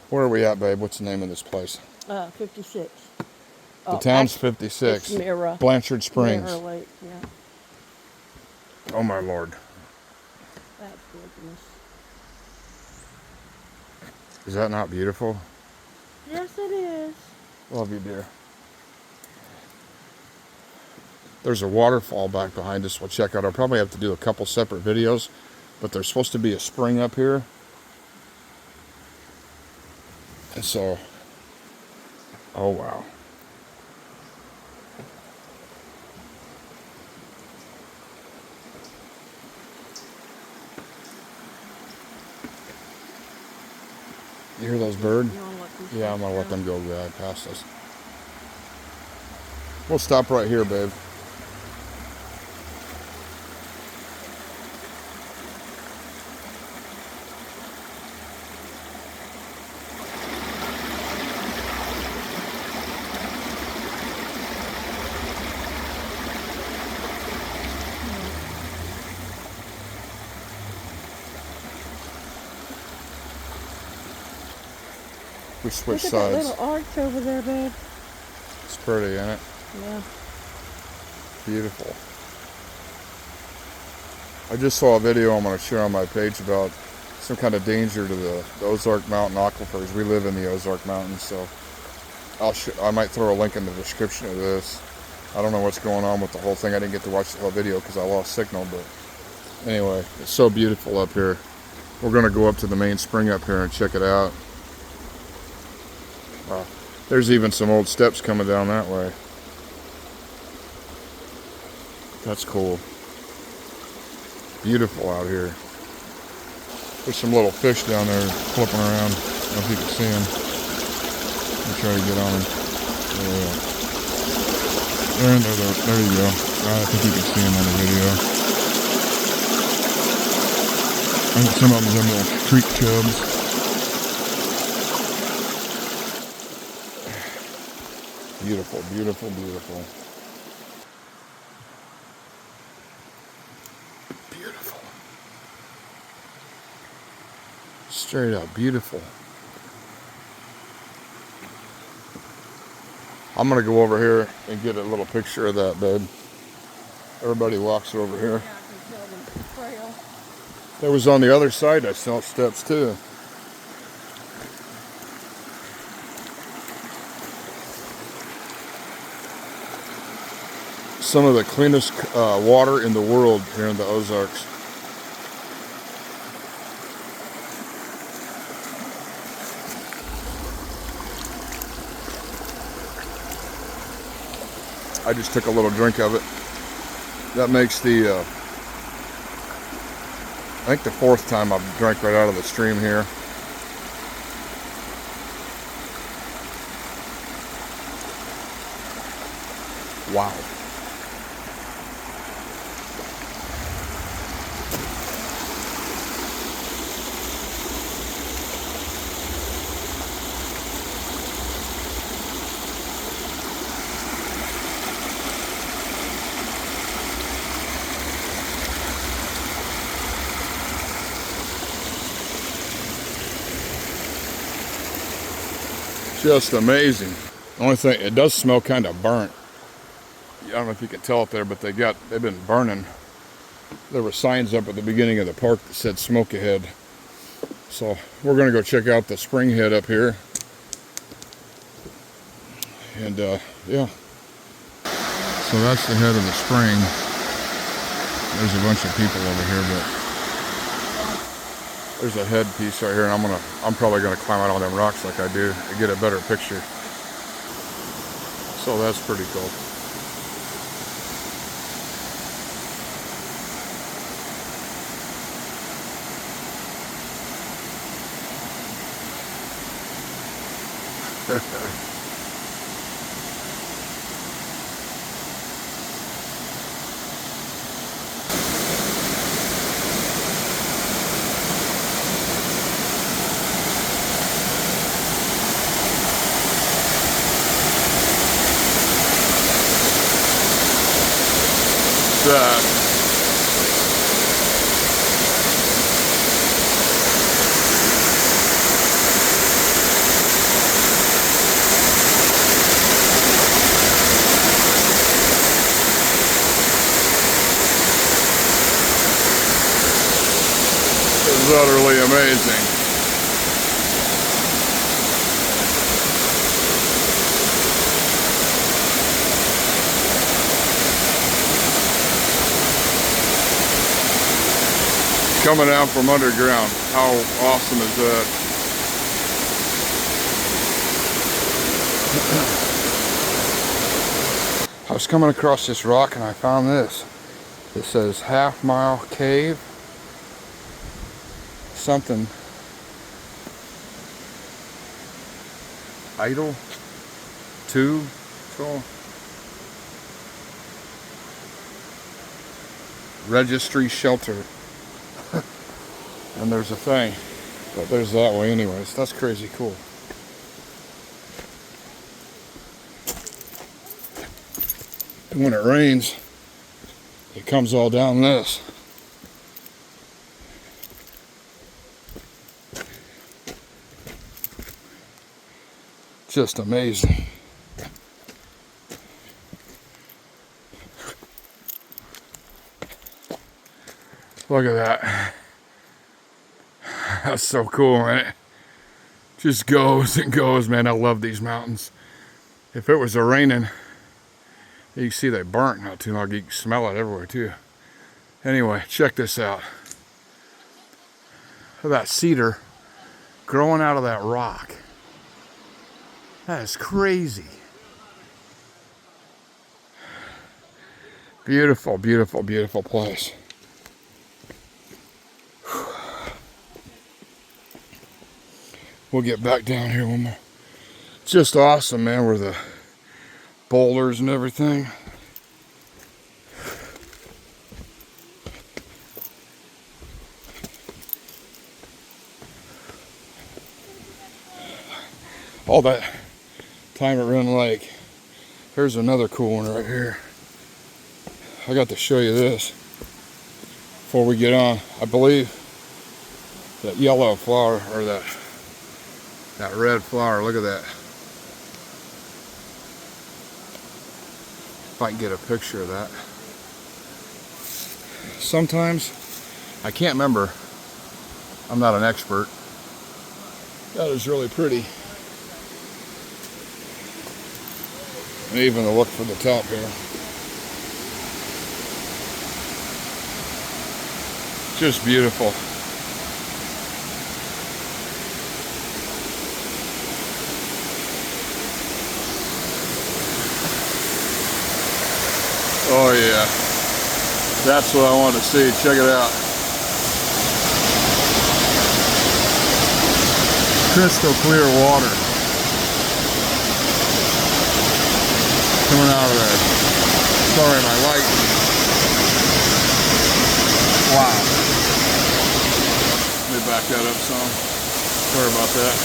Where are we at, babe? What's the name of this place? 56. The town's 56. It's Mira. Blanchard Springs. Mira Lake, yeah. Oh my Lord. That's goodness. Is that not beautiful? Yes, it is. Love you, dear. There's a waterfall back behind us. We'll check out. I'll probably have to do a couple separate videos, but there's supposed to be a spring up here. And so, oh wow. You hear those birds? Yeah, I'm gonna let them go past us. We'll stop right here, babe. We switched sides. Look at that little arch over there, babe. It's pretty, isn't it? Yeah. Beautiful. I just saw a video I'm going to share on my page about some kind of danger to the Ozark Mountain aquifers. We live in the Ozark Mountains, so I might throw a link in the description of this. I don't know what's going on with the whole thing. I didn't get to watch the whole video because I lost signal, but anyway, it's so beautiful up here. We're going to go up to the main spring up here and check it out. Wow. There's even some old steps coming down that way. That's cool. Beautiful out here. There's some little fish down there flipping around. I don't know if you can see them. I'll try to get on them. There you go. I think you can see them on the video. I think some of them are little creek chubs. Beautiful, beautiful, beautiful. Beautiful. Straight up beautiful. I'm going to go over here and get a little picture of that, babe. Everybody walks over here. Yeah, I can tell the trail. There was on the other side, I saw steps too. Some of the cleanest water in the world here in the Ozarks. I just took a little drink of it. That makes the, I think the 4th time I've drank right out of the stream here. Wow. Just amazing. The only thing, it does smell kind of burnt. I don't know if you can tell it there, but they've been burning. There were signs up at the beginning of the park that said smoke ahead. So we're gonna go check out the spring head up here. And yeah. So that's the head of the spring. There's a bunch of people over here, but there's a head piece right here, and I'm probably gonna climb out on them rocks like I do to get a better picture. So that's pretty cool. That. amazing. Coming out from underground. How awesome is that? I was coming across this rock and I found this. It says Half Mile Cave. Something. Idle. 2. Registry Shelter. And there's a thing, but there's that way anyways. That's crazy cool. And when it rains, it comes all down this. Just amazing. Look at that. That's so cool, man. Just goes and goes, man. I love these mountains. If it was raining, you can see they burnt not too long. You can smell it everywhere too. Anyway, check this out. Look at that cedar growing out of that rock. That is crazy. Beautiful, beautiful, beautiful place. We'll get back down here one more. Just awesome, man, where the boulders and everything. All that time at Run Lake. Here's another cool one right here. I got to show you this before we get on. I believe that yellow flower, or that red flower, look at that. If I can get a picture of that. Sometimes, I can't remember. I'm not an expert. That is really pretty. And even the look from the top here. Just beautiful. Oh yeah, that's what I want to see. Check it out. Crystal clear water coming out of there. Sorry, my light. Wow. Let me back that up some. Sorry about that.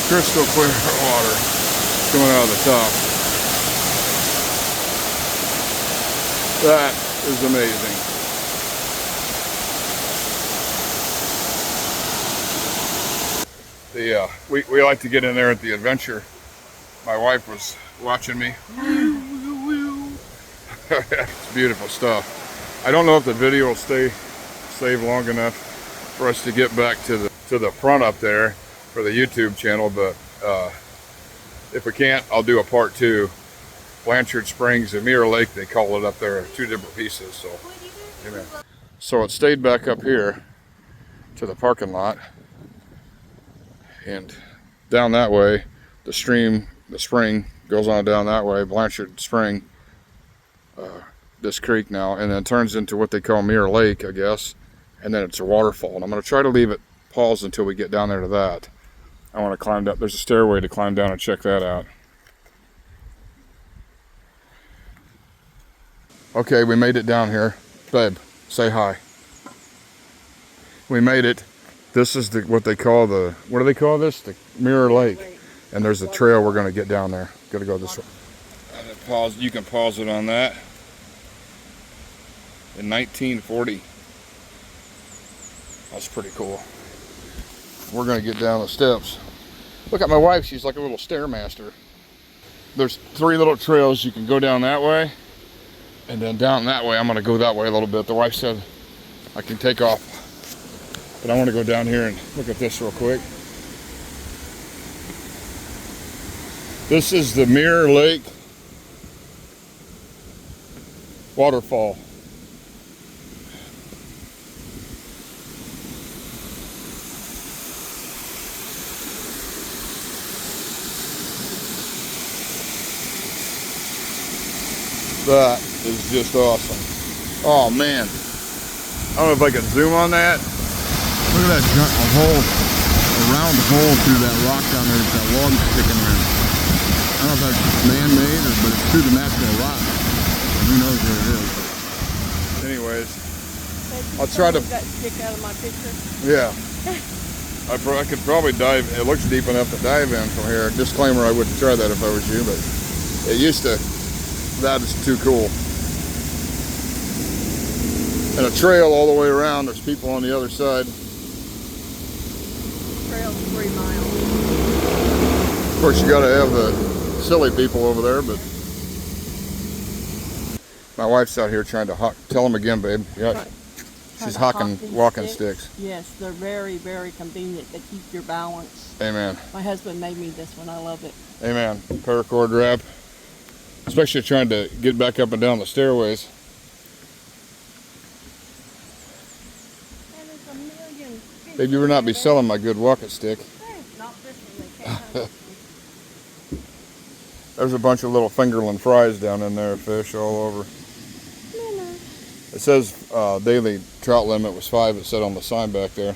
Crystal clear water coming out of the top. That is amazing. We like to get in there at the adventure. My wife was watching me. It's beautiful stuff. I don't know if the video will save long enough for us to get back to the front up there for the YouTube channel, but if we can't, I'll do a part 2. Blanchard Springs and Mirror Lake, they call it up there, 2 different pieces. So, amen. So it stayed back up here to the parking lot, and down that way, the spring goes on down that way, Blanchard Spring, this creek now, and then turns into what they call Mirror Lake, I guess, and then it's a waterfall. And I'm going to try to leave it paused until we get down there to that. I want to climb up. There's a stairway to climb down and check that out. Okay, we made it down here. Babe, say hi. We made it. This is what they call what do they call this? The Mirror Lake. And there's a trail we're going to get down there. Got to go this way. Pause. You can pause it on that. In 1940. That's pretty cool. We're going to get down the steps. Look at my wife. She's like a little stairmaster. There's 3 little trails. You can go down that way. And then down that way, I'm going to go that way a little bit. The wife said I can take off But I want to go down here and look at this real quick. This is the Mirror Lake waterfall. That is just awesome. Oh man. I don't know if I can zoom on that. Look at that a round hole through that rock down there. There's that log sticking there. I don't know if that's man-made but it's through the natural rock. Who knows what it is. But anyways, I'll try to that stick out of my picture. Yeah. I could probably dive. It looks deep enough to dive in from here. Disclaimer, I wouldn't try that if I was you, but it used to. That is too cool. And a trail all the way around. There's people on the other side. Trail's 3 miles. Of course, you got to have the silly people over there, but my wife's out here trying to hawk. Tell them again, babe. Yeah, she's hawking walking sticks. Yes, they're very, very convenient to keep your balance. Amen. My husband made me this one. I love it. Amen. Paracord wrap. Especially trying to get back up and down the stairways. And there's a million fish. Babe, you would not be selling my good walking stick. Not this one. They can't have it. There's a bunch of little fingerling fries down in there, fish all over. No. It says daily trout limit was 5, it said on the sign back there.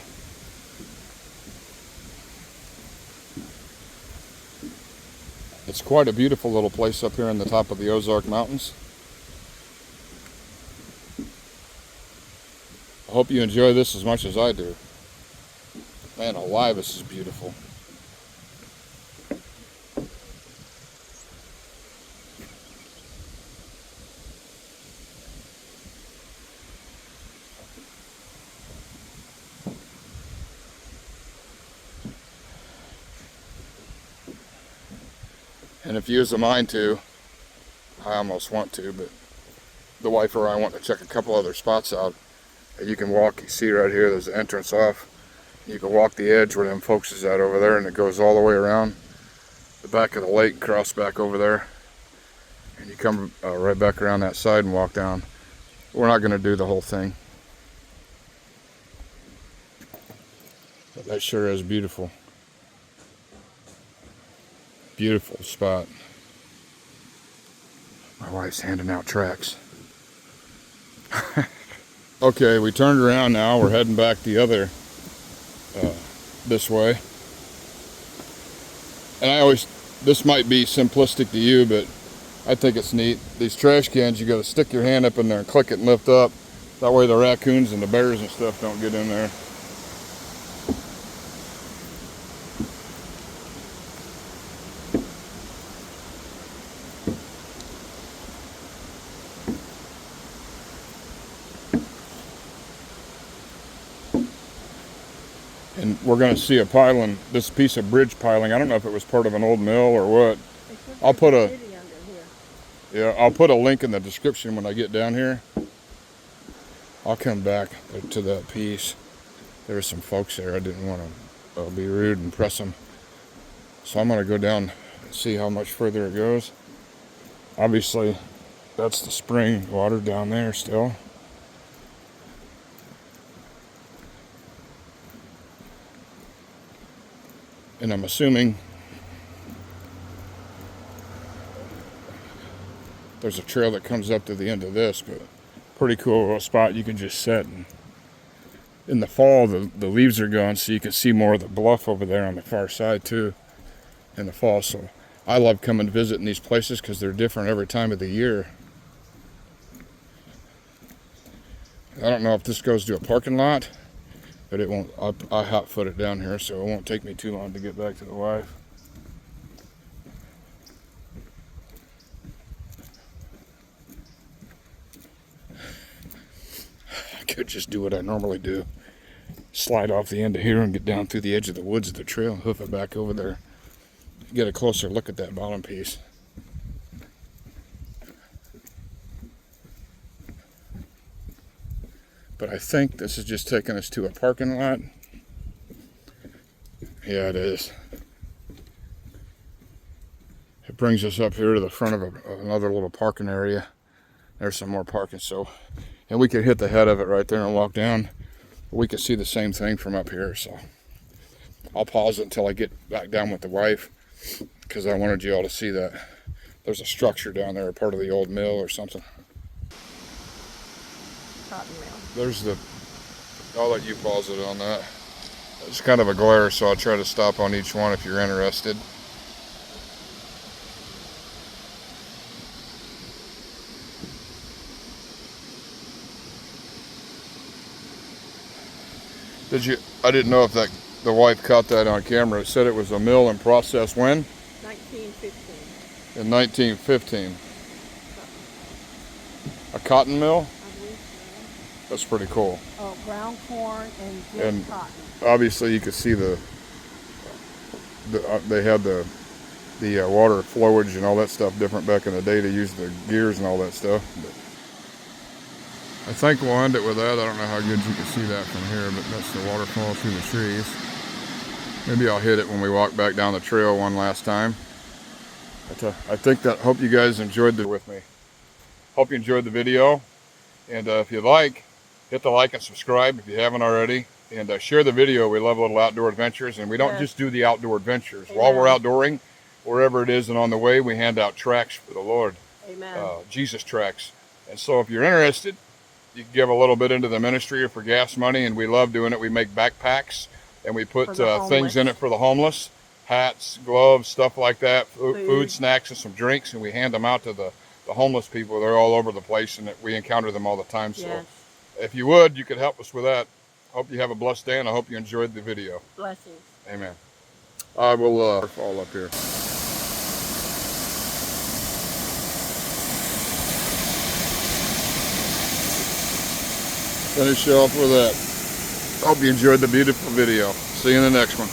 It's quite a beautiful little place up here on the top of the Ozark Mountains. I hope you enjoy this as much as I do. Man alive, this is beautiful. And if you use a mind to, I almost want to, but the wife or I want to check a couple other spots out that you can walk. You see right here, there's the entrance off. You can walk the edge where them folks is at over there, and it goes all the way around the back of the lake, cross back over there, and you come right back around that side and walk down. We're not going to do the whole thing, but that sure is beautiful. Beautiful spot. My wife's handing out tracts. Okay, we turned around now. We're heading back the other this way. And this might be simplistic to you, but I think it's neat. These trash cans, you got to stick your hand up in there and click it and lift up. That way the raccoons and the bears and stuff don't get in there. And we're going to see a piling, this piece of bridge piling. I don't know if it was part of an old mill or what. I'll put a link in the description when I get down here. I'll come back to that piece. There were some folks there. I didn't want to be rude and press them. So I'm going to go down and see how much further it goes. Obviously, that's the spring water down there still. And I'm assuming there's a trail that comes up to the end of this, but pretty cool spot. You can just sit. And in the fall, the leaves are gone, so you can see more of the bluff over there on the far side too in the fall. So I love coming visiting these places because they're different every time of the year. I don't know if this goes to a parking lot, but it won't. I hot-foot it down here, so it won't take me too long to get back to the wife. I could just do what I normally do. Slide off the end of here and get down through the edge of the woods of the trail and hoof it back over there. Get a closer look at that bottom piece. But I think this is just taking us to a parking lot. Yeah, it is. It brings us up here to the front of another little parking area. There's some more parking, so, and we could hit the head of it right there and walk down. We could see the same thing from up here, so I'll pause it until I get back down with the wife, because I wanted you all to see that there's a structure down there, part of the old mill or something. Cotton mill. There's the, I'll let you pause it on that. It's kind of a glare, so I'll try to stop on each one if you're interested. I didn't know if the wife caught that on camera. It said it was a mill in process when? 1915. In 1915. A cotton mill? I believe so. That's pretty cool. Oh, ground corn and cotton. Obviously you could see they had the water flowage and all that stuff different back in the day to use the gears and all that stuff. But I think we'll end it with that. I don't know how good you can see that from here, but that's the waterfall through the trees. Maybe I'll hit it when we walk back down the trail one last time. But, I think that, hope you guys enjoyed it with me. Hope you enjoyed the video. And if you like, hit the like and subscribe if you haven't already. And share the video. We love little outdoor adventures. And we don't just do the outdoor adventures. Amen. While we're outdooring, wherever it is and on the way, we hand out tracts for the Lord. Amen. Jesus tracts. And so if you're interested, you can give a little bit into the ministry or for gas money, and we love doing it. We make backpacks, and we put things in it for the homeless, hats, gloves, stuff like that, food, snacks, and some drinks, and we hand them out to the homeless people. They're all over the place, and we encounter them all the time. So if you would, you could help us with that. Hope you have a blessed day, and I hope you enjoyed the video. Blessings. Amen. I will fall up here. Finish off with that. Hope you enjoyed the beautiful video. See you in the next one.